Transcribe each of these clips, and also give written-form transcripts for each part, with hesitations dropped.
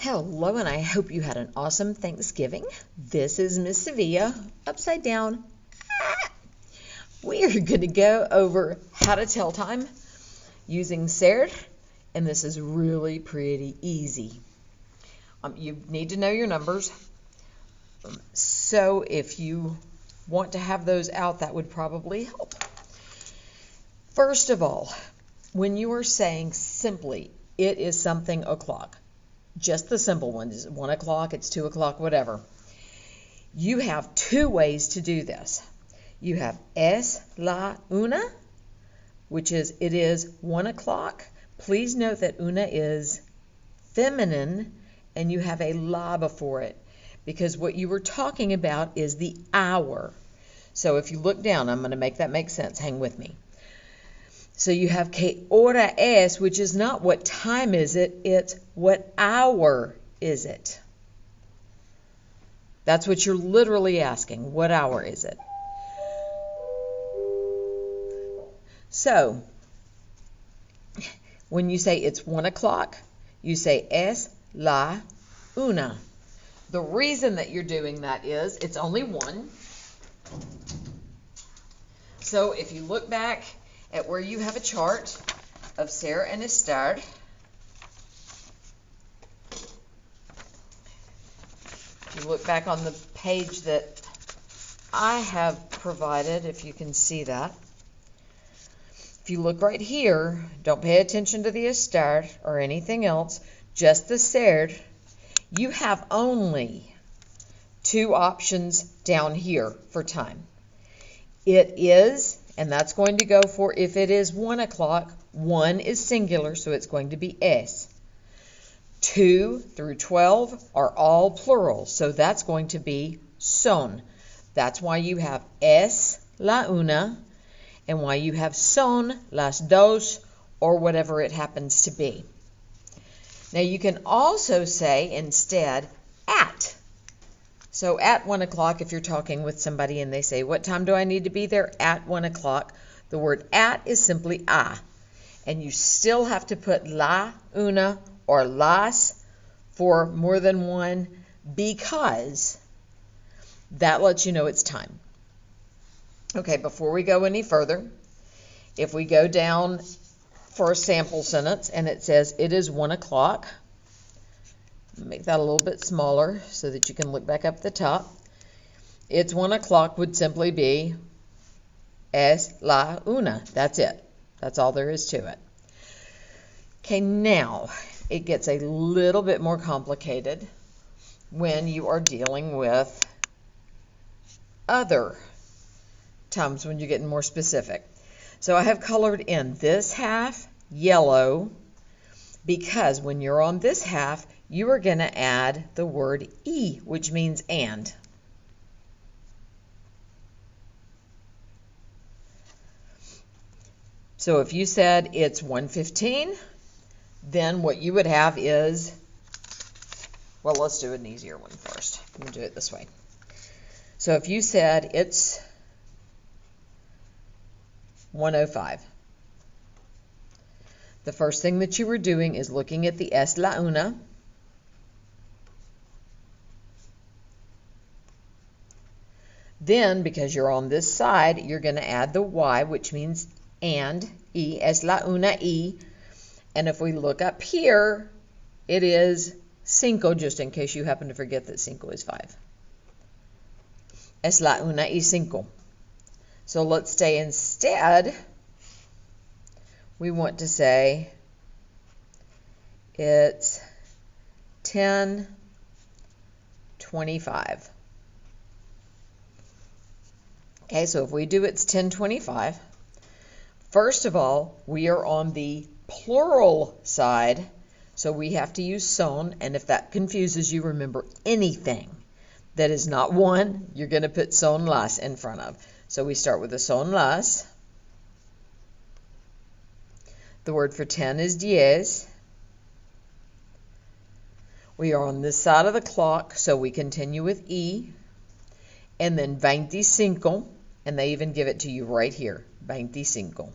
Hello, and I hope you had an awesome Thanksgiving. This is Miss Sevilla, upside down. We are going to go over how to tell time using ser, and this is really pretty easy. You need to know your numbers. So if you want to have those out, that would probably help. First of all, when you are saying simply, it is something o'clock, just the simple ones, 1 o'clock, it's 2 o'clock, whatever. You have two ways to do this. You have es la una, which is it is 1 o'clock. Please note that una is feminine and you have a la before it because what you were talking about is the hour. So if you look down, I'm going to make that make sense. Hang with me. So you have que hora es, which is not what time is it, it's what hour is it. That's what you're literally asking. What hour is it? So when you say it's 1 o'clock, you say es la una. The reason that you're doing that is it's only one. So if you look back at where you have a chart of ser and estar, if you look back on the page that I have provided, if you can see that, if you look right here, don't pay attention to the estar or anything else, just the ser, you have only two options down here for time. It is, and that's going to go for if it is 1 o'clock, 1 is singular, so it's going to be es. 2 through 12 are all plural, so that's going to be son. That's why you have es la una, and why you have son las dos, or whatever it happens to be. Now you can also say instead at. So at 1 o'clock, if you're talking with somebody and they say, what time do I need to be there? At 1 o'clock. The word at is simply a. And you still have to put la una or las for more than one because that lets you know it's time. Okay, before we go any further, if we go down for a sample sentence and it says it is 1 o'clock, make that a little bit smaller so that you can look back up the top. It's 1 o'clock would simply be es la una. That's it. That's all there is to it. Okay, now it gets a little bit more complicated when you are dealing with other times when you're getting more specific. So I have colored in this half yellow because when you're on this half, you are going to add the word y, which means and. So if you said it's 1:15, then what you would have is, well, let's do an easier one first. Let me do it this way. So if you said it's 1:05, the first thing that you were doing is looking at the es la una, then, because you're on this side, you're going to add the y, which means and, y, es la una y. And if we look up here, it is cinco, just in case you happen to forget that cinco is 5. Es la una y cinco. So let's say instead, we want to say it's 10:25. Okay, so if we do it's 10:25, first of all, we are on the plural side, so we have to use son, and if that confuses you, remember anything that is not one, you're going to put son las in front of. So we start with the son las. The word for 10 is diez. We are on this side of the clock, so we continue with e, and then 25. And they even give it to you right here, 25.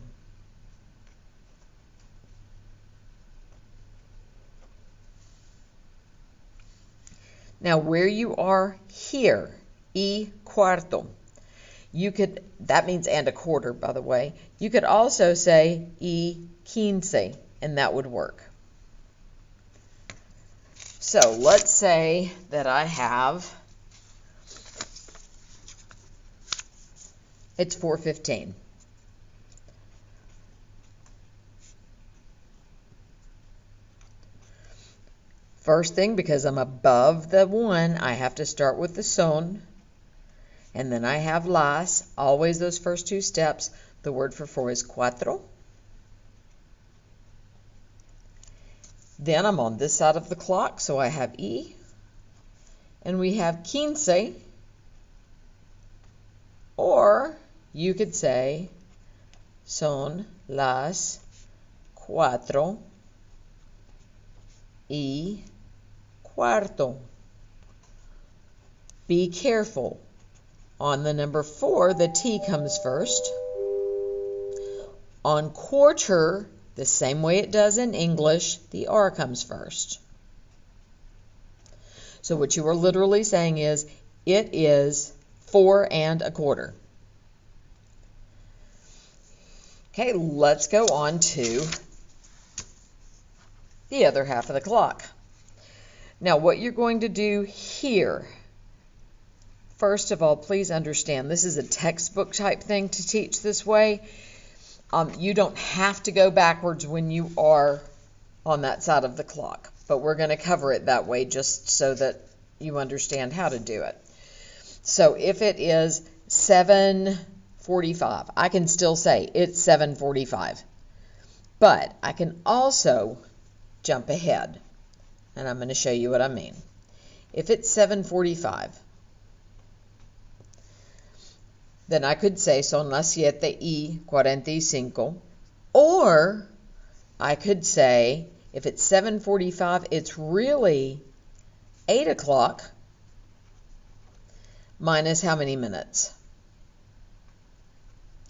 Now, where you are here, y cuarto, that means and a quarter, by the way. You could also say y quince, and that would work. So let's say that I have, it's 4:15. First thing, because I'm above the 1, I have to start with the son, and then I have las, always those first two steps. The word for 4 is cuatro. Then I'm on this side of the clock, so I have y, and we have quince, or you could say son las 4:15. Be careful. On the number 4, the T comes first. On quarter, the same way it does in English, the R comes first. So what you are literally saying is, it is 4 1/4. Okay, let's go on to the other half of the clock. Now, what you're going to do here, first of all, please understand, this is a textbook type thing to teach this way. You don't have to go backwards when you are on that side of the clock, but we're going to cover it that way just so that you understand how to do it. So if it is 7:45, I can still say it's 7:45, but I can also jump ahead, and I'm going to show you what I mean. If it's 7:45, then I could say son las 7:45, or I could say, if it's 7:45, it's really 8 o'clock minus how many minutes?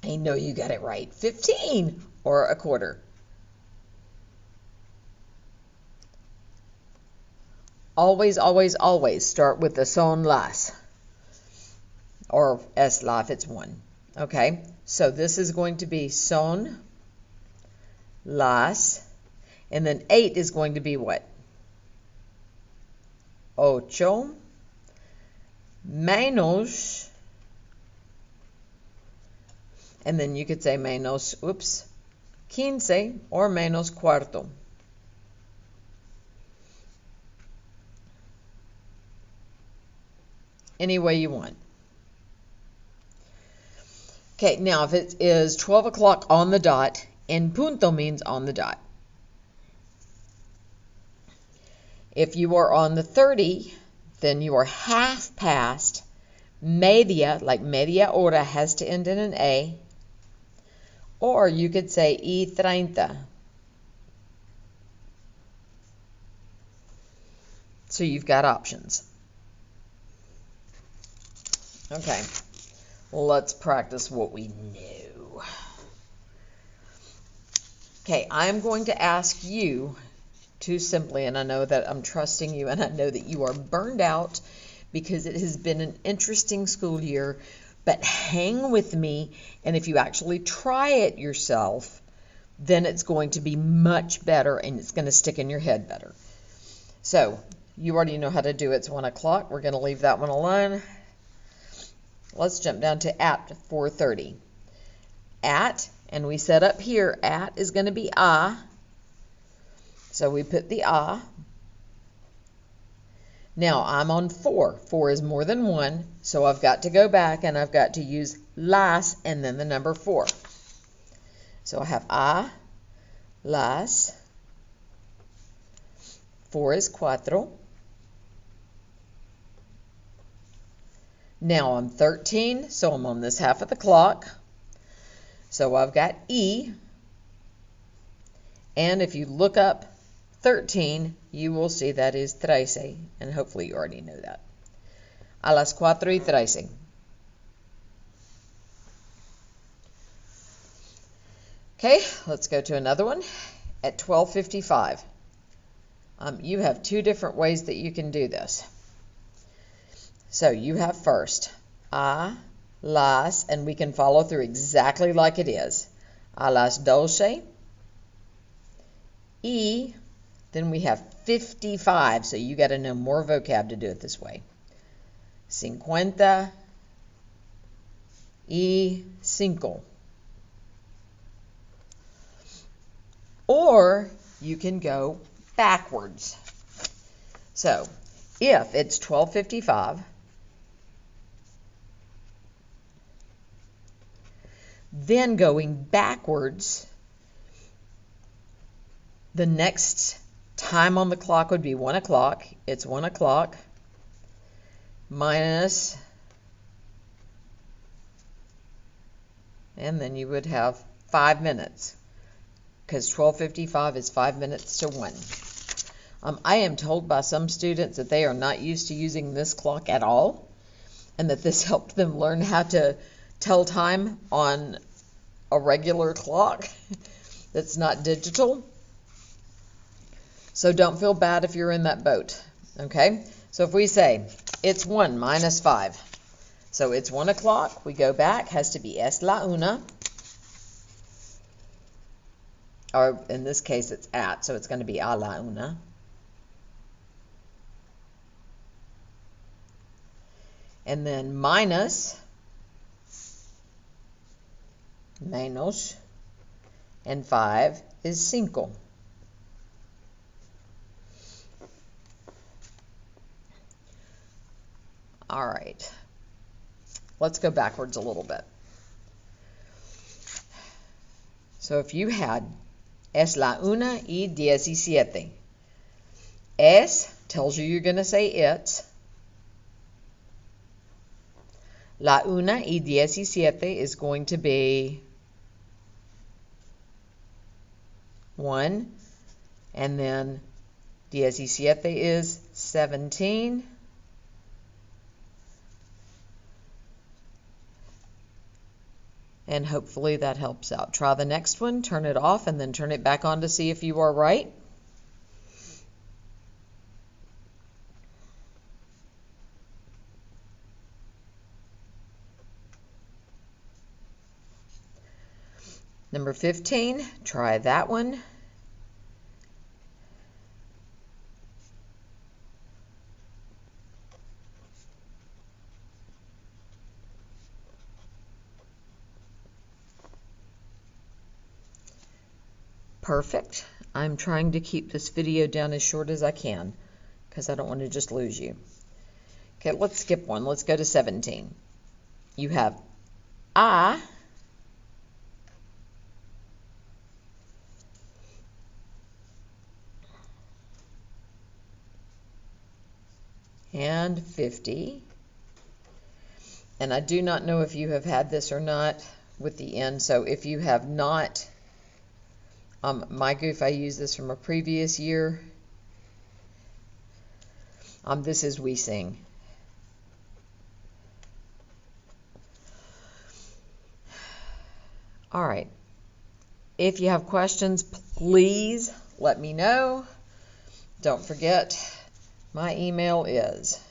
I know you got it right, 15 or 1/4. Always, always, always start with the son las, or es la if it's 1. Okay, so this is going to be son las, and then 8 is going to be what? Ocho menos, and then you could say menos, quince, or menos cuarto. Any way you want. Okay, now if it is 12 o'clock on the dot, en punto means on the dot. If you are on the 30, then you are half past. Media, like media hora, has to end in an A. Or you could say y 30. So you've got options. Okay, let's practice what we knew. Okay, I'm going to ask you to simply, and I know that I'm trusting you, and I know that you are burned out because it has been an interesting school year, but hang with me, and if you actually try it yourself, then it's going to be much better, and it's going to stick in your head better. So, you already know how to do it. It's 1 o'clock. We're going to leave that one alone. Let's jump down to at 4:30. At, and we set up here, at is going to be a. So we put the a. Now I'm on 4. 4 is more than 1, so I've got to go back and I've got to use las and then the number 4. So I have a, las, 4 is cuatro. Now I'm 13, so I'm on this half of the clock. So I've got E, and if you look up 13, you will see that is 13, and hopefully you already know that. A las 4:13. Okay, let's go to another one. At 12:55. You have 2 different ways that you can do this. So you have first a las, and we can follow through exactly like it is. A las 12. Y, then we have 55, so you got to know more vocab to do it this way. 50 y 5. Or you can go backwards. So if it's 12:55, then going backwards, the next time on the clock would be 1 o'clock. It's 1 o'clock minus, and then you would have 5 minutes, because 12:55 is 5 minutes to 1. I am told by some students that they are not used to using this clock at all, and that this helped them learn how to tell time on a regular clock that's not digital. So don't feel bad if you're in that boat, okay? So if we say it's 1 minus 5, so it's 1 o'clock, we go back, has to be es la una, or in this case it's at, so it's going to be a la una. And then minus, menos, and 5 is 5. All right, let's go backwards a little bit. So if you had es la 1:17, es tells you you're going to say it's. La 1:17 is going to be 1, and then 17 is 17. And hopefully that helps out. Try the next one, turn it off, and then turn it back on to see if you are right. Number 15, try that one. Perfect. I'm trying to keep this video down as short as I can because I don't want to just lose you. Okay, let's skip one. Let's go to 17. You have a, and 50. And I do not know if you have had this or not with the end. So if you have not, my goof, I use this from a previous year. This is We Sing. All right. If you have questions, please let me know. Don't forget, my email is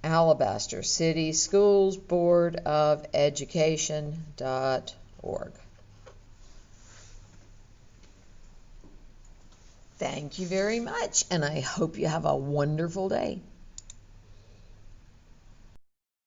Alabaster City Schools Board of Education.org. Thank you very much, and I hope you have a wonderful day.